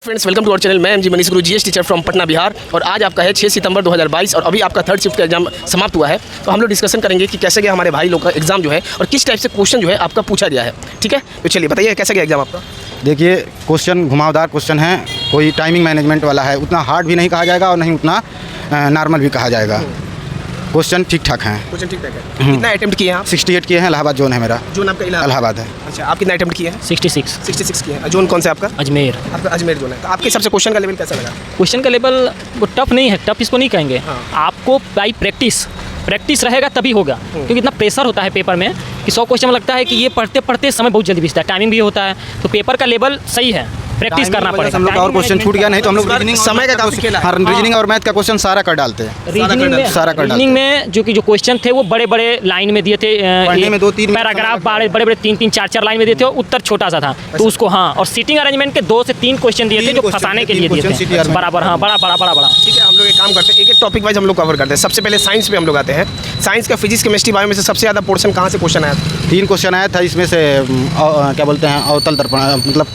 Friends welcome to our channel. मैं MG Manish Guru GS teacher from Patna Bihar. और आज आपका है 6 सितंबर 2022 और अभी आपका थर्ड शिफ्ट का एग्जाम समाप्त हुआ है। तो हम लोग डिस्कशन करेंगे कि कैसे गया हमारे भाई लोग का एग्जाम जो है और किस टाइप से क्वेश्चन जो है आपका पूछा गया है। ठीक है, तो चलिए बताइए कैसे गया एग्जाम आपका। देखिए, क्वेश्चन घुमावदार क्वेश्चन है, कोई टाइमिंग मैनेजमेंट वाला है, उतना हार्ड भी नहीं कहा जाएगा और नहीं उतना नॉर्मल भी कहा जाएगा। क्वेश्चन ठीक ठाक हैं। क्वेश्चन ठीक ठाक है। कितना अटेम्प्ट किए हैं आप? 68 किए हैं। इलाहाबाद जोन है मेरा। जोन आपका इलाहाबाद है। अच्छा, आप कितना अटेम्प्ट किए हैं? 66 किए हैं। जोन कौन सा आपका? अजमेर। आपका अजमेर जोन है। तो आपके हिसाब से क्वेश्चन का लेवल कैसा लगा? क्वेश्चन का लेवल वो टफ नहीं है, टफ इसको नहीं कहेंगे। आपको बाई प्रैक्टिस रहेगा तभी होगा, क्योंकि इतना प्रेशर होता है पेपर में कि 100 क्वेश्चन में लगता है कि ये पढ़ते पढ़ते समय बहुत जल्दी बीतता है, टाइमिंग भी होता है। तो पेपर का लेवल सही है, प्रैक्टिस करना पड़ेगा। हम लोग का और क्वेश्चन छूट गया, नहीं तो हम लोग समय का काफी खेला है। रीजनिंग और मैथ का क्वेश्चन सारा कर डालते हैं। रीजनिंग में जो क्वेश्चन थे वो बड़े बड़े लाइन में दिए थे, में 2-3 पैराग्राफ बड़े बड़े 3-3 4-4 लाइन में दिए थे, उत्तर छोटा सा था। तो उसको और सीटिंग अरेंजमेंट के 2 से 3 क्वेश्चन दिए थे जो फंसाने के लिए दिए थे बराबर। हाँ, बड़ा। ठीक है, हम लोग एक काम करते हैं, एक टॉपिक वाइज हम लोग कवर करते हैं। सबसे पहले साइंस पे हम लोग आते हैं। साइंस का फिजिक्स केमिस्ट्री बायो में से सबसे ज़्यादा पोर्शन कहाँ से क्वेश्चन आया? 3 क्वेश्चन आया था, इसमें से क्या बोलते हैं अवतल दर्पण मतलब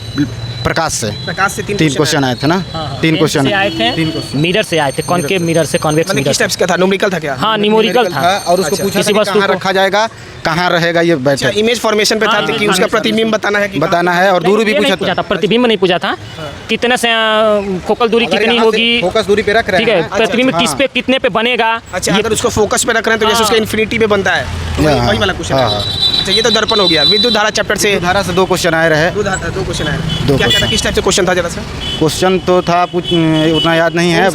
प्रकाश से 3 क्वेश्चन आए थे ना। 3 क्वेश्चन आए थे, मिरर से आए थे, कॉनकेव मिरर से कॉन्वेक्स मिरर। किस टाइप का था? न्यूमेरिकल था क्या? हाँ, न्यूमेरिकल था। और उसको पूछा किसी था वस्तु कहाँ को रखा जाएगा, कहाँ रहेगा ये बैठक। इमेज फॉर्मेशन पे था कि उसका प्रतिबिंब बताना है और दूरी भी पूछा था। प्रतिबिंब नहीं पूछा था, कितने से फोकल दूरी कितनी होगी, फोकस दूरी पे रख रहे हैं। ठीक है, प्रतिबिंब किस पे कितने पे बनेगा। अच्छा, अगर उसको फोकस पे रख रहे हैं तो जैसे उसका इन्फिनिटी पे बनता है, वही वाला क्वेश्चन है। अच्छा, ये तो दर्पण हो गया। विद्युत धारा चैप्टर से 2 क्वेश्चन आए रहे। 2 क्वेश्न आए। क्या था, किस टाइप से क्वेश्चन था जरा सा? क्वेश्चन तो था उतना याद नहीं है।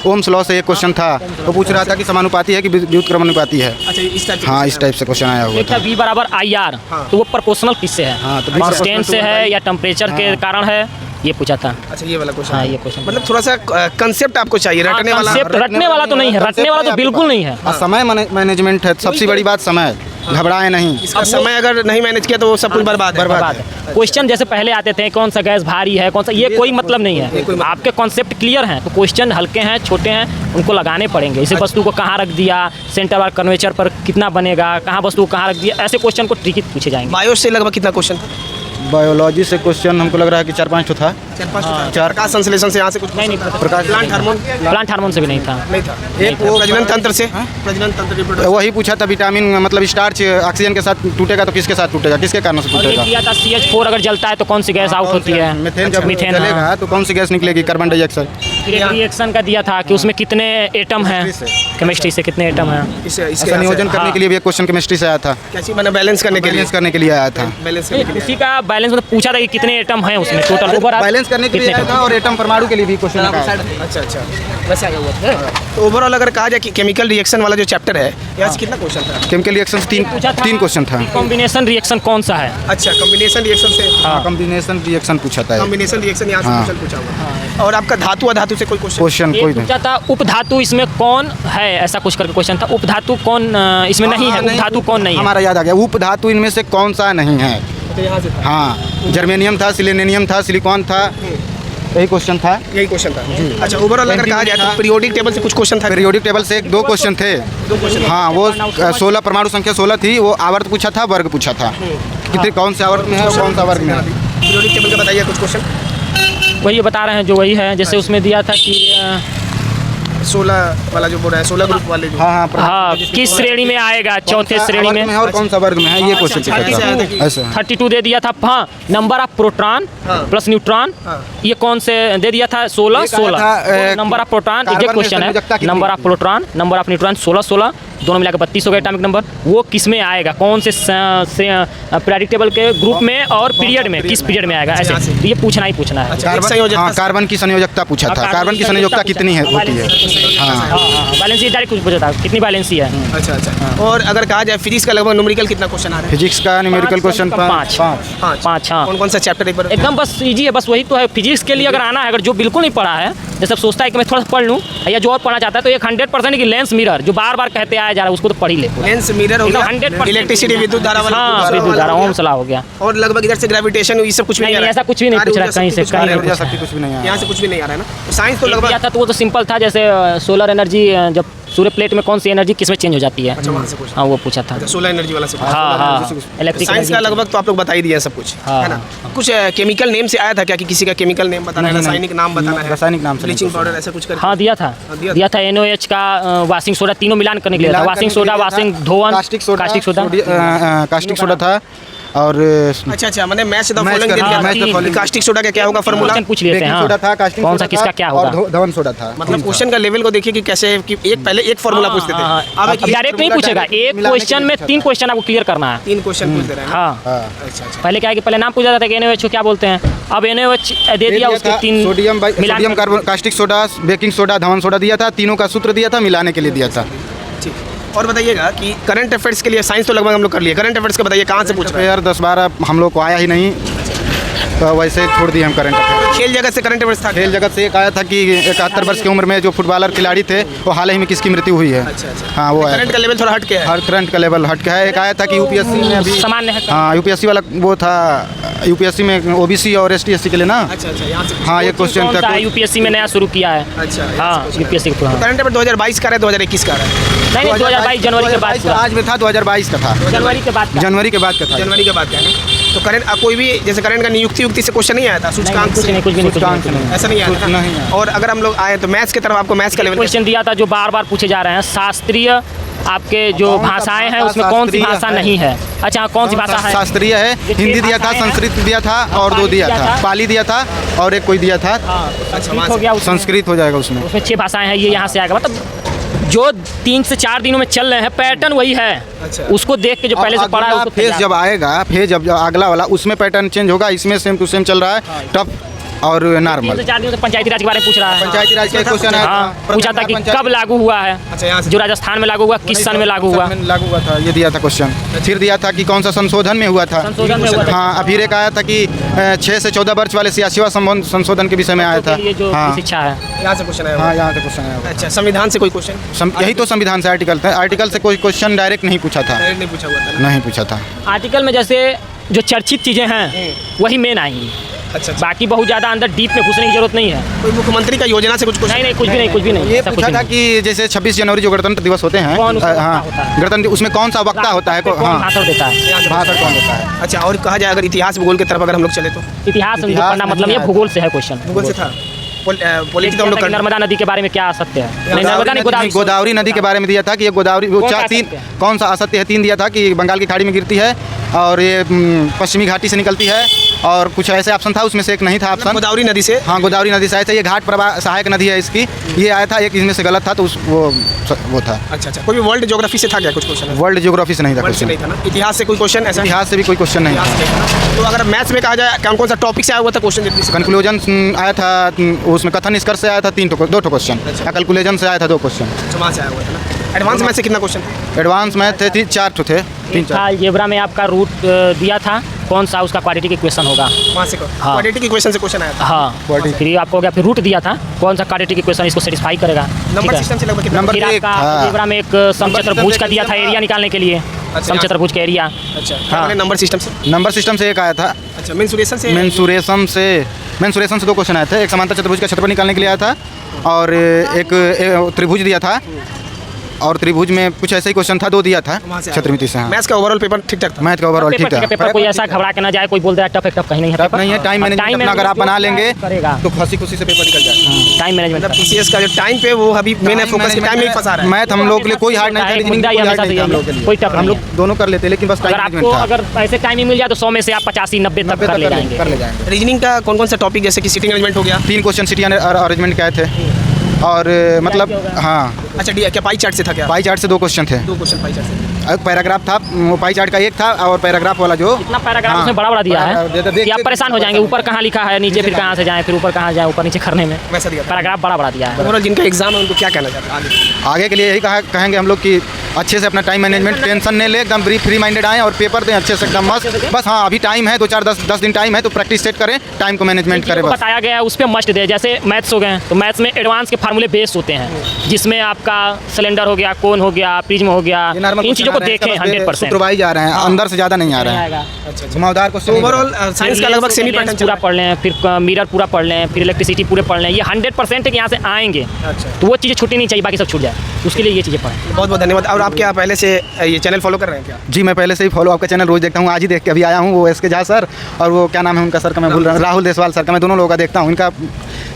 ओम्स लॉ से एक क्वेश्चन था, वो पूछ रहा था कि समानुपाती है कि व्युत्क्रमानुपाती है। अच्छा, इस टाइप से। हाँ, इस टाइप से क्वेश्चन आया हुआ था। V बराबर IR, तो वो प्रोपोर्शनल किससे है? हाँ, तो कांस्टेंट से है या टेम्परेचर के कारण है, ये पूछा था। अच्छा, ये वाला क्वेश्चन। हाँ, ये क्वेश्चन मतलब थोड़ा सा कंसेप्ट आपको चाहिए। रटने वाला तो नहीं है, रटने वाला तो बिल्कुल नहीं है। समय मैनेजमेंट है सबसे बड़ी बात, समय। घबराए नहीं। इसका समय अगर नहीं मैनेज किया तो वो सब कुछ बर्बाद है। क्वेश्चन जैसे पहले आते थे, कौन सा गैस भारी है, कौन सा, ये कोई मतलब नहीं है। आपके कॉन्सेप्ट क्लियर हैं तो क्वेश्चन हल्के हैं, छोटे हैं, उनको लगाने पड़ेंगे। इसे वस्तु को कहाँ रख दिया, सेंटर और कर्वेचर पर कितना बनेगा, कहाँ वस्तु को कहाँ रख दिया, ऐसे क्वेश्चन को ट्रिकी पूछे जाएंगे। बायो से लगभग कितना क्वेश्चन था? बायोलॉजी से क्वेश्चन हमको लग रहा है कि 4-5 तो था। 4 प्रकाश संश्लेषण से यहाँ से कुछ नहीं, प्रकाश प्लांट हार्मोन से भी नहीं था। एक वो प्रजनन तंत्र से, प्रजनन तंत्र वही पूछा था, विटामिन मतलब स्टार्च ऑक्सीजन के साथ टूटेगा तो किसके साथ टूटेगा, किसके कारण से टूटेगा। दिया था CH4 अगर जलता है तो कौन सी गैस आउट होती है? मीथेन। जब मीथेन जलेगा तो कौन सी गैस निकलेगी? Carbon dioxide. रिएक्शन का दिया था कि उसमें कितने एटम हैं, केमिस्ट्री से कितने एटम हैं। इसका नियोजन करने के लिए भी एक क्वेश्चन केमिस्ट्री से आया था। कैसे मैंने बैलेंस करने के लिए आया था। उसी का बैलेंस मतलब पूछा था कि कितने एटम हैं उसमें टोटल, ओवरऑल बैलेंस करने के लिए आया था। और एटम परमाणु के लिए भी क्वेश्चन आया। अच्छा, वैसे आया हुआ था। तो ओवरऑल अगर कहा जाए कि केमिकल रिएक्शन वाला जो चैप्टर है, यहाँ से कितना क्वेश्चन था? केमिकल रिएक्शन 3 क्वेश्चन था। कॉम्बिनेशन रिएक्शन कौन सा है? अच्छा, कॉम्बिनेशन रिएक्शन से। कॉम्बिनेशन रिएक्शन पूछा था। कॉम्बिनेशन रिएक्शन यहाँ से क्वेश्चन पूछा हुआ। और आपका धातु अधातु से कोई क्वेश्चन कोई पूछा था। उपधातु इसमें कौन है, ऐसा कुछ करके क्वेश्चन था। उपधातु कौन इसमें नहीं है, उपधातु कौन नहीं है? हमारा याद आ गया, उपधातु इनमें से कौन सा नहीं है। हाँ, जर्मेनियम था, सिलेनियम था, सिलिकॉन था, यही क्वेश्चन था। अच्छा, ओवरऑल अगर कहा जाए तो पीरियोडिक टेबल से कुछ क्वेश्चन था? पीरियोडिक टेबल से 2 क्वेश्चन थे। हाँ, वो 16 परमाणु संख्या 16 थी। वो आवर्त पूछा था, वर्ग पूछा था, कितने कौन से आवर्त में है और कौन सा वर्ग में है। पीरियोडिक टेबल का बताइए कुछ क्वेश्चन। वही बता रहे हैं जो वही है, जैसे उसमें दिया था कि 16 वाला जो बोल रहा है, 16 ग्रुप वाले जो। हाँ, किस श्रेणी में आएगा, चौथे श्रेणी में और कौन सा वर्ग में है, ये क्वेश्चन ऐसा 32 दे दिया था। हाँ, number of proton plus neutron, ये कौन से दे दिया था? 16 नंबर ऑफ प्रोटॉन, एक क्वेश्चन है। Number of proton, number of neutron 16 दोनों मिलाकर 32 हो गए एटॉमिक नंबर। वो किस में आएगा, कौन से पीरियोडिक टेबल के ग्रुप में और पीरियड में, किस पीरियड में आएगा, ऐसे ये पूछना ही पूछना है। कार्बन की संयोजकता पूछा था। कार्बन की संयोजकता कितनी है होती है? बैलेंसी डायरेक्ट कुछ पूछा था, कितनी बैलेंसी है। अच्छा। और अगर कहा जाए फिजिक्स का लगभग न्यूमेरिकल कितना क्वेश्चन आ रहा है? फिजिक्स का न्यूमेरिकल क्वेश्चन 5। हाँ, कौन सा चैप्टर एक बार? एकदम बस इजी है, बस वही तो है। फिजिक्स के लिए अगर आना है, अगर जो बिल्कुल नहीं पढ़ा है, जैसे सोचता है कि मैं थोड़ा पढ़ लूँ या जो और पढ़ना चाहता है, तो एक 100% की लेंस मिरर जो बार बार कहते आया जा रहा है उसको तो पढ़ ही ले। लेंस मिरर हो गया, 100% इलेक्ट्रिसिटी विद्युत धारा वाला। हाँ, विद्युत धारा, ओम्स लॉ हो गया। और लगभग इधर से ग्रेविटेशन ये सब कुछ भी नहीं, ऐसा कुछ भी नहीं पूछ रहा, कहीं से कहीं कुछ भी नहीं, यहाँ से कुछ भी नहीं आ रहा है ना। साइंस तो लगभग था, तो वो तो सिंपल था। जैसे सोलर एनर्जी जब सूर्य प्लेट में कौन सी एनर्जी किस में चेंज हो जाती है। अच्छा, वहाँ से पूछा। हाँ वो पूछा था। सोलर एनर्जी वाला से पूछा। हाँ इलेक्ट्रिक साइंस का लगभग तो आप लोग बता ही दिया सब कुछ, हाँ, है ना। कुछ केमिकल नेम से आया था क्या कि किसी का केमिकल नेम बताना है, रासायनिक नाम बताना है, रासायनिक नाम से नहीं ब्लीचिंग पाउडर ऐसा कुछ करके? हाँ दिया था दिया था। NaOH का वाशिंग सोडा तीनों मिलान करने के लिए था। मिलान वाशिंग करने के सोडा, लिए था, वाशिंग धोवन, कास्टिक सोडा, कास्टिक सोडा था और अच्छा मैंने मैच द मैच फॉलोइंग कर- दे दिया मैच द था। फॉलोइंग। कास्टिक सोडा का क्या होगा फार्मूला? क्वेश्चन पूछ लेते हैं। बेकिंग हाँ। सोडा था, कास्टिक कौन सा सोडा किसका था क्या और होगा। धवन सोडा था। मतलब क्वेश्चन का लेवल को देखिए कि कैसे कि एक पहले एक फार्मूला पूछते थे, अब एक डायरेक्ट नहीं पूछेगा, एक मिलाने के क्वेश्चन लिए में पूछा 3 था। क्वेश्चन आपको क्लियर करना है। 3 क्वेश्चन पूछ दे रहे हैं। हाँ हाँ। अच्छा पहले क्या है कि पहले नाम पूछा जाता है कि NaOH को क्या बोलते हैं, अब NaOH दे दिया उसके 3 सोडियम मिलान carbon, caustic soda, baking soda, धवन सोडा दिया था, तीनों का सूत्र दिया था, मिलाने के लिए दिया था। ठीक। और बताइएगा कि करंट अफेयर्स के लिए साइंस तो लगभग हम लोग कर लिए, करंट अफेयर्स का बताइए कहाँ से पूछ रहे हैं? यार 10-12 हम लोग को आया ही नहीं, तो वैसे छोड़ दिए हम करंट अफेयर। खेल जगत से करंट अफेयर्स था? खेल जगत से एक आया था कि 71 वर्ष की उम्र में जो फुटबॉलर खिलाड़ी थे वो हाल ही में किसकी मृत्यु हुई है। अच्छा। हाँ वो है, करंट का लेवल थोड़ा हट के है। हर करंट का लेवल हट गया है। एक आया था कि यूपीएससी में अभी सामान्य है। हाँ यूपीएससी वाला वो था, यूपीएससी में ओबीसी और ST/SC के लिए ना। अच्छा यहाँ से हाँ ये क्वेश्चन कौन सा था। UPSC में नया शुरू किया है। अच्छा हाँ UPSC को हाँ। करंट अफेयर 2022 का है 2021 का है? नहीं 2022 जनवरी के बाद पूरा। आज में था 2022 का था, जनवरी के बाद का। जनवरी के बाद का था। जनवरी के बाद का है ना। तो करंट कोई भी जैसे करंट का नियुक्ति से क्वेश्चन नहीं आया था सूचकांक कुछ से? नहीं कुछ भी नहीं सूचकांक नहीं। ऐसा नहीं आया था? नहीं आया। और अगर हम लोग आए तो मैथ्स की तरफ आपको मैथ्स का लेवल क्वेश्चन दिया था जो बार बार पूछे जा रहे हैं, शास्त्रीय आपके जो कौन सा भाषाएं हैं भाषा उसमें कौन सी शास्त्रीय भाषा है? नहीं है। अच्छा कौन सी भाषा है? शास्त्रीय है, हिंदी दिया था, भाषाएं हैं। संस्कृत दिया था और दो दिया था, पाली दिया था और एक कोई दिया था संस्कृत हो गया उसमें। संस्कृत हो जाएगा उसमें। उसमें 6 भाषाएं हैं, ये यहाँ से आएगा। मतलब जो 3 से 4 दिनों में चल रहे हैं पैटर्न वही है। अच्छा। उसको देख के जो पहले से पढ़ा है उसको फेज जब आएगा, फेज जब अगला वाला उसमें पैटर्न चेंज होगा, इसमें सेम टू सेम चल रहा है, टफ और 3 नॉर्मल। से 4 दिनों से पंचायती राज के बारे में पूछ रहा है। पंचायती राज का क्वेश्चन है। हाँ पूछा था कि कब लागू हुआ है, अच्छा यहाँ से जो राजस्थान में लागू हुआ किस सन में लागू हुआ। लागू हुआ था, ये दिया था क्वेश्चन। फिर दिया था कि कौन सा संशोधन में हुआ था। संशोधन में हुआ था। हाँ फिर एक आया था कि 6 से 14 वर्ष वाले सियासी संशोधन के विषय में आया था। ये जो हाँ शिक्षा है। यहाँ से क्वेश्चन हाँ आया। यहाँ से क्वेश्चन आया। अच्छा संविधान से कोई क्वेश्चन? यही तो संविधान से आर्टिकल था, आर्टिकल से कोई क्वेश्चन डायरेक्ट नहीं पूछा था, नहीं पूछा हुआ था? नहीं पूछा था। आर्टिकल में जैसे जो चर्चित चीज़ें हैं वही मेन आएंगी, अच्छा बाकी बहुत ज़्यादा अंदर डीप में घुसने की जरूरत नहीं है। कोई मुख्यमंत्री का योजना से कुछ क्वेश्चन? नहीं कुछ भी नहीं कुछ भी नहीं। ये ऐसा कुछ पूछा भी था नहीं। कि जैसे 26 जनवरी जो गणतंत्र दिवस होते हैं, कौन उसका वक्ता हाँ होता है? गणतंत्र उसमें कौन सा वक्ता होता है? कौन हाँ भाषण देता है? भाषण कौन देता है? अच्छा और कहा जाए अगर इतिहास भूगोल की तरफ अगर हम लोग चले तो? इतिहास में जो इतिहास पढ़ना नहीं मतलब ये है। भूगोल से है क्वेश्चन। भूगोल से था? पॉलिटी तो हम लोग कर नर्मदा नदी के बारे में क्या सत्य है? नहीं नर्मदा नहीं नहीं, गोदावरी नदी के बारे में दिया था कि ये गोदावरी वो कौन सा 3 असत्य है? कौन सा असत्य है? 3 दिया था कि बंगाल की खाड़ी में गिरती है और ये पश्चिमी घाटी से निकलती है और कुछ ऐसे ऑप्शन था, उसमें से एक नहीं था ऑप्शन। गोदावरी नदी से? हाँ गोदावरी नदी से आया था, ये घाट प्रवाह सहायक नदी है इसकी, ये आया था। एक इसमें से गलत था तो वो था। अच्छा कोई भी वर्ल्ड ज्योग्राफी से था क्या कुछ क्वेश्चन? वर्ल्ड ज्योग्राफी से नहीं था वर्ल्ड से क्वेश्चन, नहीं था ना? इतिहास से कोई क्वेश्चन ऐसा? इतिहास से भी कोई क्वेश्चन नहीं इतिहास था। से नहीं था। तो अगर मैथ्स में कहा जाए कौन सा टॉपिक से आया हुआ था क्वेश्चन जल्दी से? कंक्लूजन आया था, उसमें कथन निष्कर्ष से आया था 2 क्वेश्चन, कैलकुलेशन से आया था 2 क्वेश्चन। वहाँ से आया हुआ था ना? एडवांस मैथ से कितना क्वेश्चन? एडवांस मैथ थे 4 थे, 3-4। अलजेब्रा में आपका रूट दिया था, कौन सा उसका क्वाड्रेटिक इक्वेशन होगा। वहाँ से हाँ। क्वाड्रेटिक इक्वेशन से क्वेश्चन आया था? हाँ फिर आपको हो गया, फिर रूट दिया था, कौन सा क्वाड्रेटिक इक्वेशन इसको सेटिस्फाई करेगा। ठीक नंबर है। सिस्टम से लगभग कितना? नंबर फिर एक आपका था। अलजेब्रा में एक समचतुर्भुज का दिया था एरिया निकालने के लिए, समचतुर्भुज का एरिया। अच्छा हाँ। नंबर सिस्टम से? नंबर सिस्टम से एक आया था। अच्छा मेंसुरेशन से? मेंसुरेशन से 2 क्वेश्चन आए थे। एक समांतर चतुर्भुज का क्षेत्रफल निकालने के लिए आया था और एक त्रिभुज दिया था और त्रिभुज में कुछ ऐसा ही क्वेश्चन था, 2 दिया था वहाँ से आया। क्षेत्रमिति से। हाँ मैथ्स का ओवरऑल पेपर ठीक ठाक था? मैथ का ओवरऑल ठीक था। पेपर कोई ऐसा घबरा के ना जाए, कोई बोल दे टफ है, टफ कहीं नहीं है। टफ नहीं है, टाइम मैनेजमेंट अपना अगर आप बना लेंगे करेगा तो खुशी से पेपर निकल जाएगा। Time management. मतलब पीसीएस का जो टाइम पे वो अभी मैंने फोकस टाइम में ही फंसा रहा है। मैथ हम लोग के लिए कोई हार्ड नहीं था, रीजनिंग कोई हार्ड नहीं था हम लोग के लिए। कोई टफ हम लोग दोनों कर लेते लेकिन बस अगर टाइम आपको मैनेजमेंट था। अगर ऐसे टाइमिंग मिल जाए तो 100 में से आप 85-90 तक कर ले जाएंगे। कर ले जाएंगे। रीजनिंग का कौन सा टॉपिक जैसे कि सीटिंग अरेंजमेंट हो गया? 3 क्वेश्चन सिटी अरेंजमेंट के आए थे और मतलब हाँ अच्छा क्या पाई चार्ट से था क्या? पाई चार्ट से 2 क्वेश्चन थे। 2 क्वेश्चन पाई चार्ट से। एक पैराग्राफ था, वो पाई चार्ट का एक था और पैराग्राफ वाला जो इतना पैराग्राफ हाँ, उसमें बड़ा बड़ा दिया बड़ा- है कि आप परेशान हो जाएंगे, ऊपर कहाँ लिखा है, नीचे फिर कहाँ से जाएं, फिर ऊपर कहाँ जाएं, ऊपर नीचे करने में वैसा दिया था। पैराग्राफ बड़ा बड़ा दिया है। ओवरऑल जिनका एग्जाम है उनको क्या कहना चाहते हैं आगे? आगे के लिए यही कहेंगे हम लोग कि अच्छे से अपना टाइम मैनेजमेंट, टेंशन नहीं ले, एकदम फ्री माइंडेड आएँ और पेपर दें अच्छे से एकदम मस्त। बस हाँ अभी टाइम है 2-4-10 दिन टाइम है तो प्रैक्टिस सेट करें, टाइम को मैनेजमेंट करें जो बस। बताया गया है उस पर मस्ट दे। जैसे मैथ्स हो गए तो मैथ्स में एडवांस के फार्मूले बेस्ड होते हैं, जिसमें आपका सिलेंडर हो गया, कोन हो गया, प्रिज्म हो गया, ये normal इन चीज़ों को देखें 100%। सुपरवाइज आ रहे हैं, अंदर से ज़्यादा नहीं आ रहे हैं। अच्छा घुमावदार को ओवरऑल साइंस का लगभग सेमी पैटर्न पूरा पढ़ लें, फिर मिरर पूरा पढ़ लें, फिर इलेक्ट्रिसिटी पूरे पढ़ लें, ये 100% है कि यहाँ से आएंगे तो वो चीज़ें छूटनी नहीं चाहिए, बाकी सब छूट जाए, उसके लिए ये चीज़ें पढ़ें। बहुत बहुत धन्यवाद। और आप क्या पहले से ये चैनल फॉलो कर रहे हैं क्या? जी मैं पहले से ही फॉलो आपका चैनल रोज़ देखता हूँ, आज ही देख के अभी आया हूँ। वो एस के झा सर और वो क्या नाम है उनका सर का मैं भूल रहा हूँ, राहुल देसवाल सर का, मैं दोनों लोगों का देखता हूँ, इनका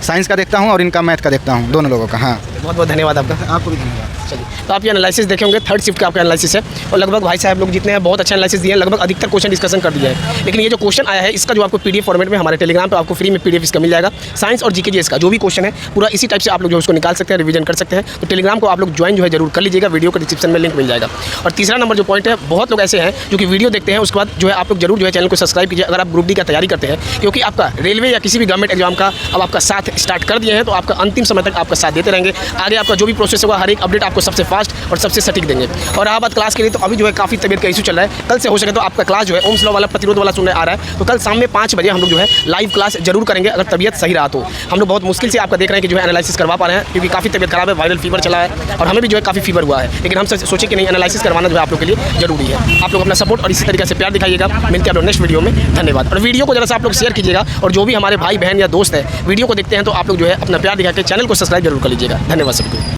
साइंस का देखता हूँ और इनका मैथ का देखता हूँ, दोनों लोगों का। हाँ बहुत बहुत धन्यवाद आपका। आपको भी धन्यवाद। चलिए, तो आप ये एनालिसिस देखे होंगे, थर्ड शिफ्ट का आपका एनालिसिस है और लगभग भाई साहब लोग जितने हैं बहुत अच्छा एनालिसिस दिए हैं, लगभग अधिकतर क्वेश्चन डिस्कशन कर दिया है। लेकिन ये जो क्वेश्चन आया है इसका जो आपको पीडीएफ फॉर्मेट में हमारे टेलीग्राम पे आपको फ्री में पीडीएफ इसका मिल जाएगा। साइंस और जीके जीएस का जो भी क्वेश्चन है पूरा इसी टाइप से आप लोग जो उसको निकाल सकते हैं, रिवीजन कर सकते हैं। तो टेलीग्राम को आप लोग ज्वाइन जो है जरूर कर लीजिएगा, वीडियो को डिस्क्रिप्शन में लिंक मिल जाएगा। और तीसरा नंबर जो पॉइंट है, बहुत लोग ऐसे हैं जो कि वीडियो देखते हैं उसके बाद जो है आप लोग जरूर जो है चैनल को सब्सक्राइब कीजिए अगर आप ग्रुप डी का तैयारी करते हैं, क्योंकि आपका रेलवे या किसी भी गवर्नमेंट एग्जाम का अब आपका साथ स्टार्ट कर दिए हैं तो आपका अंतिम समय तक आपका साथ देते रहेंगे। आगे आपका जो भी प्रोसेस होगा हर एक अपडेट आपको सबसे फास्ट और सबसे सटीक देंगे। और आप बात क्लास के लिए तो अभी जो है काफ़ी तबियत का इशू चल रहा है, कल से हो सके तो आपका क्लास जो है ओम्स लॉ वाला प्रतिरोध वाला सुनने आ रहा है, तो कल शाम में 5 बजे हम लोग जो है लाइव क्लास जरूर करेंगे अगर तबियत सही रहा तो। हम लोग बहुत मुश्किल से आपका देख रहे हैं कि जो है एनालिसिस करवा पा रहे हैं, क्योंकि काफ़ी तबियत खराब है, वायरल फीवर चला है और हमें भी जो है काफ़ी फीवर हुआ है, लेकिन हम सोचे कि नहीं एनालिसिस करवाना जो है आप लोग के लिए जरूरी है। आप लोग अपना सपोर्ट और इसी तरीके से प्यार दिखाइएगा। मिलते हैं आप लोग नेक्स्ट वीडियो में, धन्यवाद। और वीडियो को जरा सा आप लोग शेयर कीजिएगा और जो भी हमारे भाई बहन या दोस्त है वीडियो को देखते हैं तो आप लोग जो है अपना प्यार दिखा के चैनल को सब्सक्राइब जरूर कर लीजिएगा। धन्यवाद सबको।